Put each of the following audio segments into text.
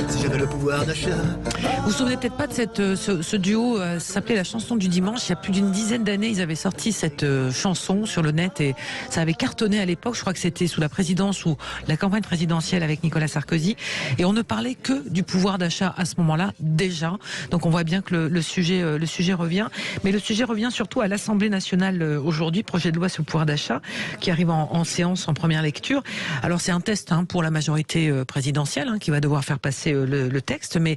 si j'avais le pouvoir d'achat. Vous vous souvenez peut-être pas de ce duo, ça s'appelait La Chanson du Dimanche. Il y a plus d'une dizaine d'années, ils avaient sorti cette chanson sur le net et ça avait cartonné à l'époque. Je crois que c'était sous la présidence ou la campagne présidentielle avec Nicolas Sarkozy. Et on ne parlait que du pouvoir d'achat à ce moment-là, déjà. Donc on voit bien que le sujet revient. Mais le sujet revient surtout à l'Assemblée nationale aujourd'hui, projet de loi sur le pouvoir d'achat qui arrive en séance en première lecture. Alors c'est un test pour la majorité présidentielle qui va devoir faire passer le texte, mais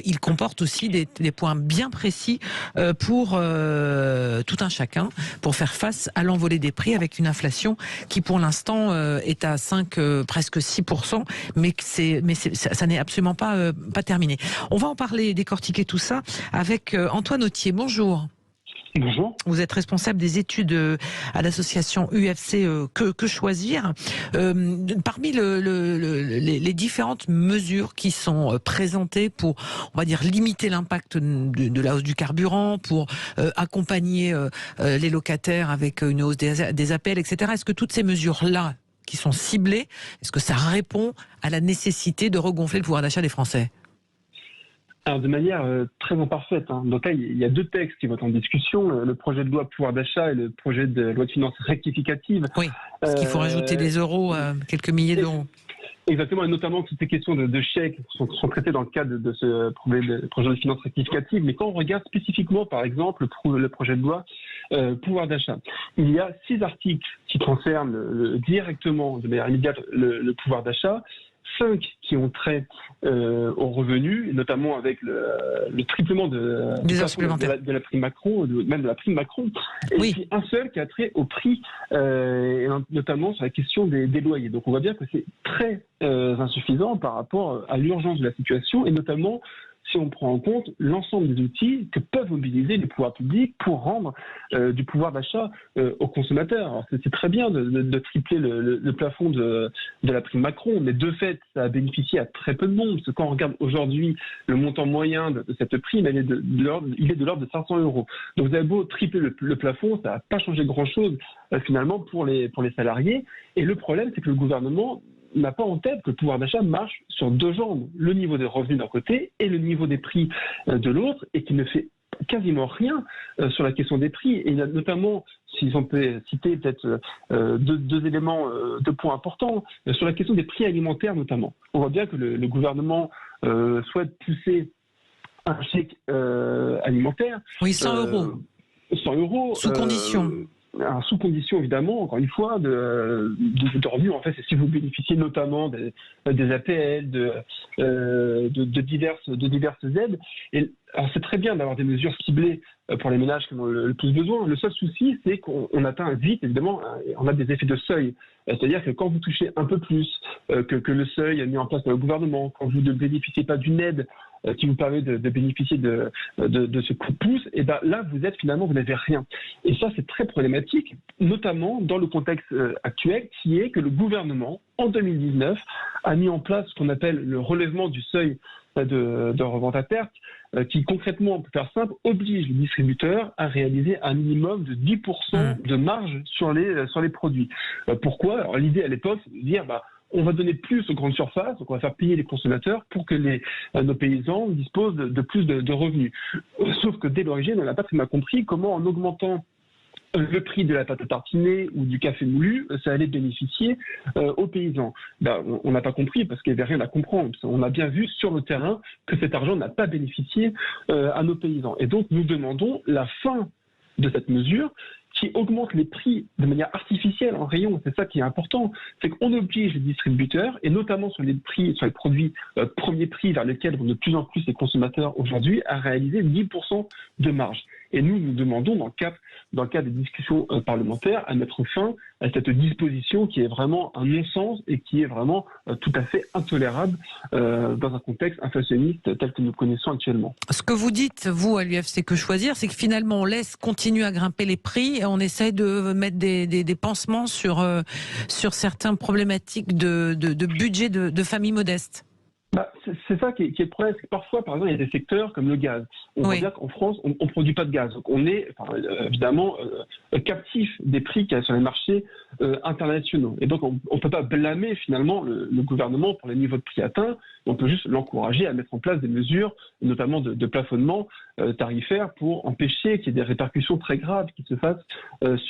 il comporte aussi des points bien précis pour tout un chacun, pour faire face à l'envolée des prix avec une inflation qui pour l'instant est à 5, presque 6%, mais ça n'est absolument pas terminé. On va en parler, décortiquer tout ça avec Antoine Autier. Bonjour. Bonjour. Vous êtes responsable des études à l'association UFC que choisir. Parmi les différentes mesures qui sont présentées pour, on va dire, limiter l'impact de la hausse du carburant, pour accompagner les locataires avec une hausse des APL, etc. Est-ce que toutes ces mesures-là qui sont ciblées, est-ce que ça répond à la nécessité de regonfler le pouvoir d'achat des Français ? Alors de manière très imparfaite. Donc là, il y a deux textes qui vont être en discussion, le projet de loi pouvoir d'achat et le projet de loi de finances rectificative. Oui, parce qu'il faut rajouter des euros, quelques milliers d'euros. Exactement, et notamment toutes ces questions de chèques sont traitées dans le cadre de ce projet de finances rectificative. Mais quand on regarde spécifiquement, par exemple, le projet de loi pouvoir d'achat, il y a 6 articles qui concernent directement, de manière immédiate, le pouvoir d'achat. 5 qui ont trait aux revenus, notamment avec le triplement de la prime Macron, même de la prime Macron, et oui. puis un seul qui a trait au prix, et notamment sur la question des loyers. Donc on voit bien que c'est très insuffisant par rapport à l'urgence de la situation, et notamment si on prend en compte l'ensemble des outils que peuvent mobiliser les pouvoirs publics pour rendre du pouvoir d'achat aux consommateurs. Alors c'est très bien de tripler le plafond de la prime Macron, mais de fait, ça a bénéficié à très peu de monde, parce que quand on regarde aujourd'hui le montant moyen de cette prime, il est de l'ordre de 500 euros. Donc vous avez beau tripler le plafond, ça n'a pas changé grand-chose finalement pour les salariés. Et le problème, c'est que le gouvernement n'a pas en tête que le pouvoir d'achat marche sur 2 jambes, le niveau des revenus d'un côté et le niveau des prix de l'autre, et qui ne fait quasiment rien sur la question des prix. Et notamment, si on peut citer peut-être deux éléments, 2 points importants, sur la question des prix alimentaires notamment. On voit bien que le gouvernement souhaite pousser un chèque alimentaire. Oui, 100 euros. 100 euros. Sous condition. Sous condition, évidemment, encore une fois, de revenus. En fait, c'est si vous bénéficiez notamment des APL, de diverses aides. Et alors, c'est très bien d'avoir des mesures ciblées pour les ménages qui en ont le plus besoin. Le seul souci, c'est qu'on atteint vite, évidemment, on a des effets de seuil. C'est-à-dire que quand vous touchez un peu plus que le seuil mis en place par le gouvernement, quand vous ne bénéficiez pas d'une aide qui vous permet de bénéficier de ce coup de pouce, et ben là, vous n'avez rien. Et ça, c'est très problématique, notamment dans le contexte actuel, qui est que le gouvernement, en 2019, a mis en place ce qu'on appelle le relèvement du seuil de revente à perte, qui concrètement, pour faire simple, oblige les distributeurs à réaliser un minimum de 10% de marge sur les produits. Pourquoi ? Alors, l'idée à l'époque, c'est de dire, on va donner plus aux grandes surfaces, donc on va faire payer les consommateurs pour que nos paysans disposent de plus de revenus. Sauf que dès l'origine, on n'a pas très mal compris comment, en augmentant le prix de la pâte à tartiner ou du café moulu, ça allait bénéficier aux paysans. On n'a pas compris parce qu'il n'y avait rien à comprendre. On a bien vu sur le terrain que cet argent n'a pas bénéficié à nos paysans. Et donc nous demandons la fin de cette mesure qui augmente les prix de manière artificielle en rayon. C'est ça qui est important. C'est qu'on oblige les distributeurs, et notamment sur les produits premier prix vers lesquels vont de plus en plus les consommateurs aujourd'hui, à réaliser 10% de marge. Et nous demandons, dans le cadre des discussions parlementaires, à mettre fin à cette disposition qui est vraiment un non-sens et qui est vraiment tout à fait intolérable dans un contexte inflationniste tel que nous connaissons actuellement. Ce que vous dites, vous, à l'UFC Que Choisir, c'est que finalement, on laisse continuer à grimper les prix et on essaye de mettre des pansements sur certaines problématiques de budget de familles modestes. C'est ça qui est le problème. Parfois, par exemple, il y a des secteurs comme le gaz. On voit bien qu'en France, on ne produit pas de gaz. Donc on est évidemment captif des prix qu'il y a sur les marchés internationaux. Et donc on ne peut pas blâmer finalement le gouvernement pour les niveaux de prix atteints. On peut juste l'encourager à mettre en place des mesures, notamment de plafonnement tarifaire, pour empêcher qu'il y ait des répercussions très graves qui se fassent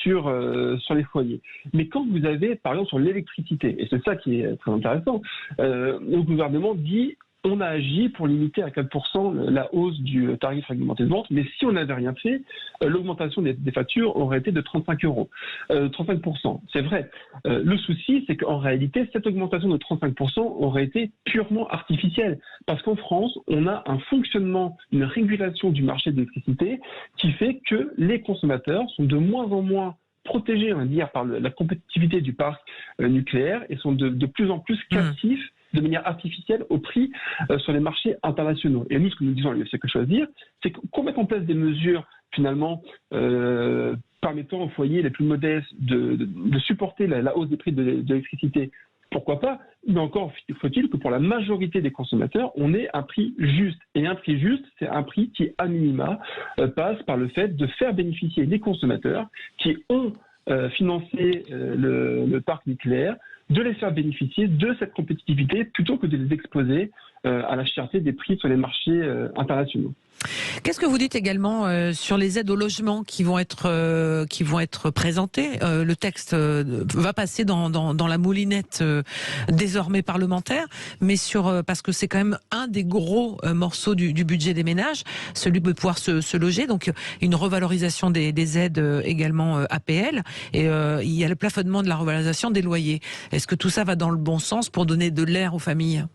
sur les foyers. Mais quand vous avez, par exemple, sur l'électricité, et c'est ça qui est très intéressant, le gouvernement dit on a agi pour limiter à 4% la hausse du tarif réglementé de vente, mais si on n'avait rien fait, l'augmentation des factures aurait été de 35%. C'est vrai. Le souci, c'est qu'en réalité, cette augmentation de 35% aurait été purement artificielle, parce qu'en France, on a un fonctionnement, une régulation du marché de l'électricité qui fait que les consommateurs sont de moins en moins protégés, on va dire, par la compétitivité du parc nucléaire et sont de plus en plus captifs de manière artificielle au prix sur les marchés internationaux. Et nous, ce que nous disons à l'UFC Que Choisir, c'est qu'on mette en place des mesures, finalement, permettant aux foyers les plus modestes de supporter la hausse des prix de l'électricité. Pourquoi pas? Mais encore faut-il que pour la majorité des consommateurs, on ait un prix juste. Et un prix juste, c'est un prix qui, à minima, passe par le fait de faire bénéficier les consommateurs qui ont financé le parc nucléaire, de les faire bénéficier de cette compétitivité plutôt que de les exposer à la cherté des prix sur les marchés internationaux. Qu'est-ce que vous dites également sur les aides au logement qui vont être présentées? Le texte va passer dans la moulinette désormais parlementaire, mais parce que c'est quand même un des gros morceaux du budget des ménages, celui de pouvoir se loger. Donc une revalorisation des aides également APL, et il y a le plafonnement de la revalorisation des loyers. Est-ce que tout ça va dans le bon sens pour donner de l'air aux familles?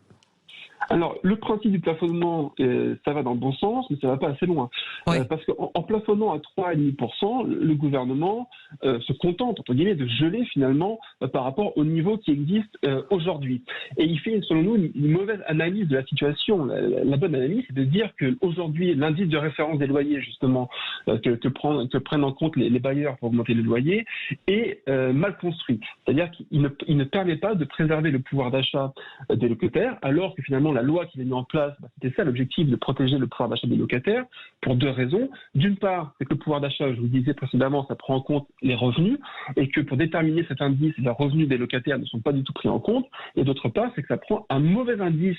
Alors, le principe du plafonnement, ça va dans le bon sens, mais ça ne va pas assez loin. Oui. Parce qu'en plafonnant à 3,5%, le gouvernement se contente, entre guillemets, de geler finalement par rapport au niveau qui existe aujourd'hui. Et il fait, selon nous, une mauvaise analyse de la situation. La bonne analyse, c'est de dire qu'aujourd'hui, l'indice de référence des loyers, justement, que prennent en compte les bailleurs pour augmenter les loyers, est mal construit. C'est-à-dire qu'il ne permet pas de préserver le pouvoir d'achat des locataires, alors que finalement, la loi qui est mise en place, c'était ça l'objectif, de protéger le pouvoir d'achat des locataires, pour deux raisons. D'une part, c'est que le pouvoir d'achat, je vous le disais précédemment, ça prend en compte les revenus, et que pour déterminer cet indice, les revenus des locataires ne sont pas du tout pris en compte. Et d'autre part, c'est que ça prend un mauvais indice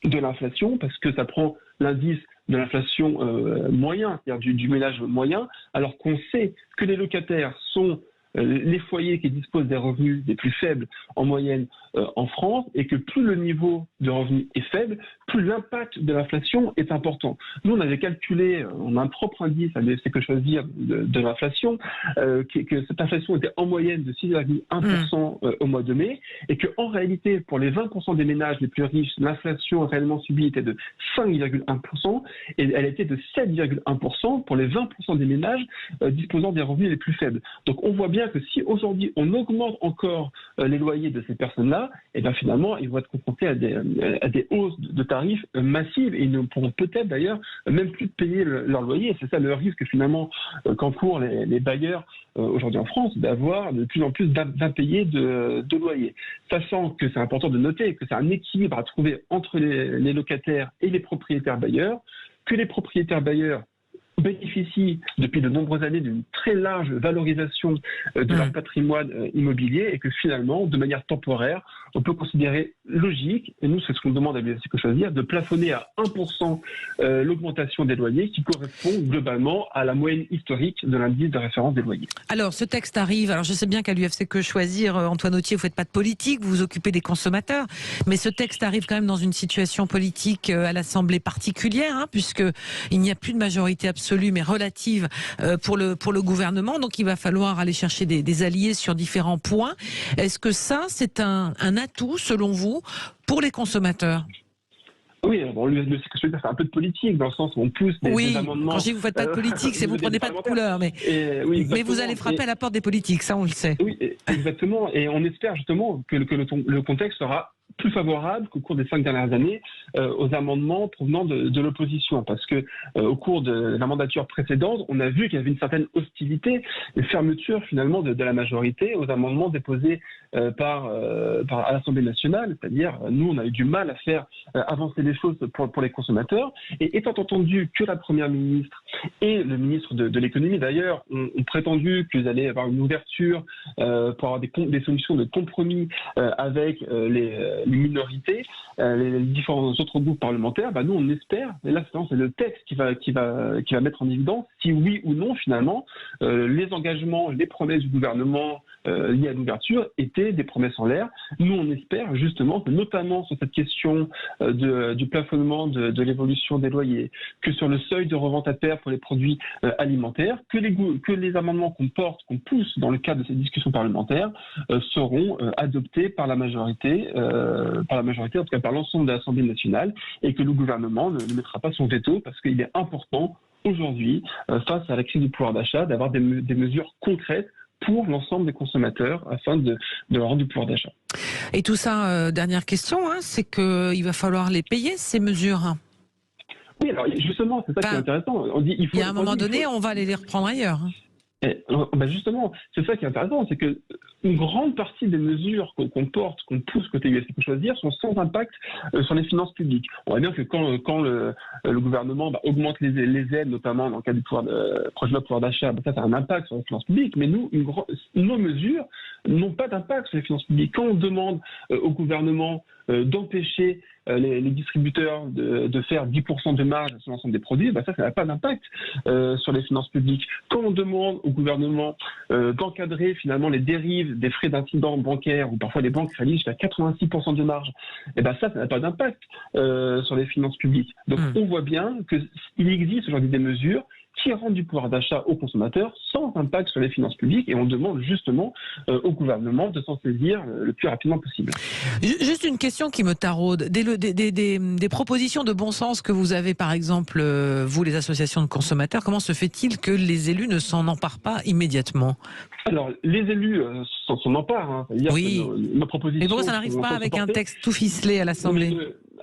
de l'inflation, parce que ça prend l'indice de l'inflation moyen, c'est-à-dire du ménage moyen, alors qu'on sait que les locataires sont les foyers qui disposent des revenus les plus faibles en moyenne en France, et que plus le niveau de revenus est faible, plus l'impact de l'inflation est important. Nous, on avait calculé, on a un propre indice à l'UFC Que Choisir de l'inflation, que cette inflation était en moyenne de 6,1% au mois de mai, et qu'en réalité, pour les 20% des ménages les plus riches, l'inflation réellement subie était de 5,1%, et elle était de 7,1% pour les 20% des ménages disposant des revenus les plus faibles. Donc on voit bien que si aujourd'hui on augmente encore les loyers de ces personnes-là, et bien finalement ils vont être confrontés à des hausses de tarifs massives, et ils ne pourront peut-être d'ailleurs même plus payer leur loyer. Et c'est ça le risque finalement qu'encourent les bailleurs aujourd'hui en France, d'avoir de plus en plus d'impayés de loyers. Sachant que c'est important de noter que c'est un équilibre à trouver entre les locataires et les propriétaires bailleurs, que les propriétaires bailleurs bénéficient depuis de nombreuses années d'une très large valorisation de leur patrimoine immobilier, et que finalement, de manière temporaire, on peut considérer logique, et nous c'est ce qu'on demande à l'UFC Que Choisir, de plafonner à 1% l'augmentation des loyers, qui correspond globalement à la moyenne historique de l'indice de référence des loyers. Alors ce texte arrive, alors je sais bien qu'à l'UFC Que Choisir, Antoine Authier, vous ne faites pas de politique, vous vous occupez des consommateurs, mais ce texte arrive quand même dans une situation politique à l'Assemblée particulière, puisqu'il n'y a plus de majorité absolue mais relative pour le gouvernement, donc il va falloir aller chercher des alliés sur différents points. Est-ce que ça, c'est un atout, selon vous, pour les consommateurs? Oui, bon, l'UFC Que Choisir, c'est un peu de politique, dans le sens où on pousse des amendements. Quand je dis que vous ne faites pas de politique, c'est vous ne prenez pas de couleur, mais vous allez frapper à la porte des politiques, ça on le sait. Oui, exactement, et on espère justement que le contexte sera plus favorable qu'au cours des 5 dernières années aux amendements provenant de l'opposition, parce que au cours de la mandature précédente, on a vu qu'il y avait une certaine hostilité et fermeture finalement de la majorité aux amendements déposés à l'Assemblée nationale, c'est-à-dire nous on a eu du mal à faire avancer les choses pour les consommateurs, et étant entendu que la Première ministre et le ministre de l'économie d'ailleurs ont prétendu qu'ils allaient avoir une ouverture pour avoir des solutions de compromis avec les minorités, les différents autres groupes parlementaires, nous on espère, et là c'est le texte qui va mettre en évidence si oui ou non finalement les engagements, les promesses du gouvernement liées à l'ouverture étaient des promesses en l'air. Nous on espère justement que notamment sur cette question du plafonnement de l'évolution des loyers, que sur le seuil de revente à perte pour les produits alimentaires, que les amendements qu'on pousse dans le cadre de ces discussions parlementaires seront adoptés par la majorité, en tout cas par l'ensemble de l'Assemblée nationale, et que le gouvernement ne mettra pas son veto, parce qu'il est important aujourd'hui, face à la crise du pouvoir d'achat, d'avoir des mesures concrètes pour l'ensemble des consommateurs afin de leur rendre du pouvoir d'achat. Et tout ça, dernière question, c'est qu'il va falloir les payer, ces mesures. Oui, alors justement, c'est ça qui est intéressant. On dit, il y a un moment donné, on va les reprendre ailleurs. Justement, c'est ça qui est intéressant, c'est que une grande partie des mesures qu'on pousse côté UFC Que Choisir sont sans impact sur les finances publiques. On voit bien que quand le gouvernement augmente les aides, notamment dans le cadre du projet de pouvoir d'achat, ça a un impact sur les finances publiques, mais nous, nos mesures n'ont pas d'impact sur les finances publiques. Quand on demande au gouvernement d'empêcher les distributeurs de faire 10% de marge sur l'ensemble des produits, ça n'a pas d'impact sur les finances publiques. Quand on demande au gouvernement d'encadrer finalement les dérives des frais d'incident bancaire, où parfois les banques réalisent jusqu'à 86% de marge, ça n'a pas d'impact sur les finances publiques. Donc on voit bien qu'il existe aujourd'hui des mesures qui rendent du pouvoir d'achat aux consommateurs sans impact sur les finances publiques, et on demande justement au gouvernement de s'en saisir le plus rapidement possible. Juste une question qui me taraude. Des propositions de bon sens que vous avez, par exemple, vous, les associations de consommateurs, comment se fait-il que les élus ne s'en emparent pas immédiatement ? Alors, les élus s'en emparent. Oui, nos propositions. Mais pourquoi ça n'arrive pas avec un texte tout ficelé à l'Assemblée ?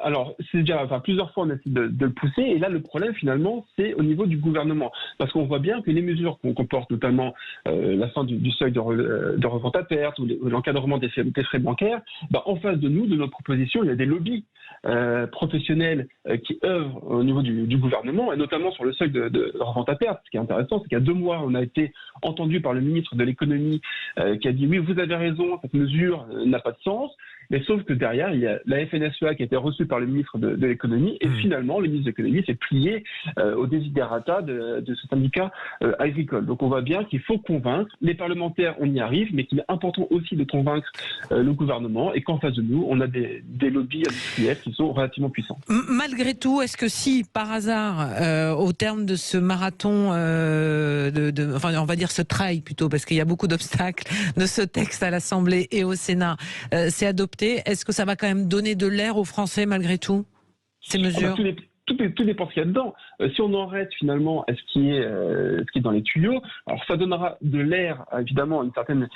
Alors, c'est déjà plusieurs fois on essaie de le pousser, et là le problème finalement c'est au niveau du gouvernement, parce qu'on voit bien que les mesures qu'on comporte, notamment la fin du seuil de revente à perte ou l'encadrement des frais bancaires, en face de nous, de notre proposition, il y a des lobbies professionnels qui œuvrent au niveau du gouvernement, et notamment sur le seuil de revente à perte. Ce qui est intéressant, c'est qu'il y a 2 mois, on a été entendu par le ministre de l'économie qui a dit oui, vous avez raison, cette mesure n'a pas de sens. Mais sauf que derrière, il y a la FNSEA qui a été reçue par le ministre de l'économie, et finalement, le ministre de l'économie s'est plié au desiderata de ce syndicat agricole. Donc on voit bien qu'il faut convaincre. Les parlementaires, on y arrive, mais qu'il est important aussi de convaincre le gouvernement, et qu'en face de nous, on a des lobbies industriels qui sont relativement puissants. Malgré tout, est-ce que si, par hasard, au terme de ce marathon, enfin on va dire ce trail plutôt, parce qu'il y a beaucoup d'obstacles de ce texte à l'Assemblée et au Sénat, c'est adopté, est-ce que ça va quand même donner de l'air aux Français malgré tout, ces mesures ? Tout dépend ce qu'il y a dedans. Si on en reste finalement à ce qui est dans les tuyaux, alors ça donnera de l'air évidemment à une certaine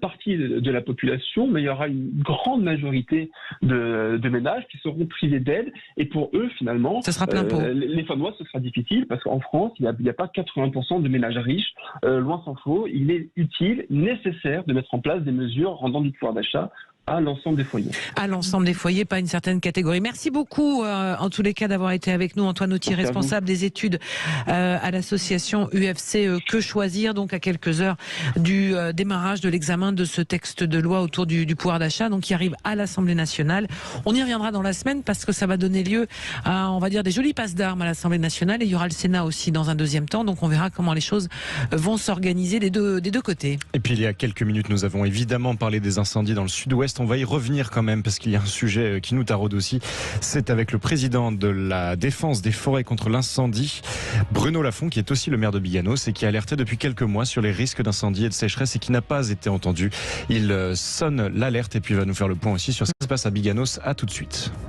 partie de la population, mais il y aura une grande majorité de ménages qui seront privés d'aide, et pour eux finalement, ça sera plein pot. Les fins de mois, ce sera difficile, parce qu'en France, il n'y a pas 80% de ménages riches, loin s'en faut. Il est utile, nécessaire de mettre en place des mesures rendant du pouvoir d'achat à l'ensemble des foyers. À l'ensemble des foyers, pas une certaine catégorie. Merci beaucoup, en tous les cas, d'avoir été avec nous. Antoine Autier, responsable des études à l'association UFC Que Choisir, donc à quelques heures du démarrage de l'examen de ce texte de loi autour du pouvoir d'achat, donc qui arrive à l'Assemblée nationale. On y reviendra dans la semaine, parce que ça va donner lieu à, on va dire, des jolies passes d'armes à l'Assemblée nationale, et il y aura le Sénat aussi dans un deuxième temps, donc on verra comment les choses vont s'organiser des deux côtés. Et puis il y a quelques minutes, nous avons évidemment parlé des incendies dans le sud-ouest. On va y revenir quand même, parce qu'il y a un sujet qui nous taraude aussi. C'est avec le président de la défense des forêts contre l'incendie, Bruno Lafont, qui est aussi le maire de Biganos et qui a alerté depuis quelques mois sur les risques d'incendie et de sécheresse, et qui n'a pas été entendu. Il sonne l'alerte, et puis va nous faire le point aussi sur ce qui se passe à Biganos. À tout de suite.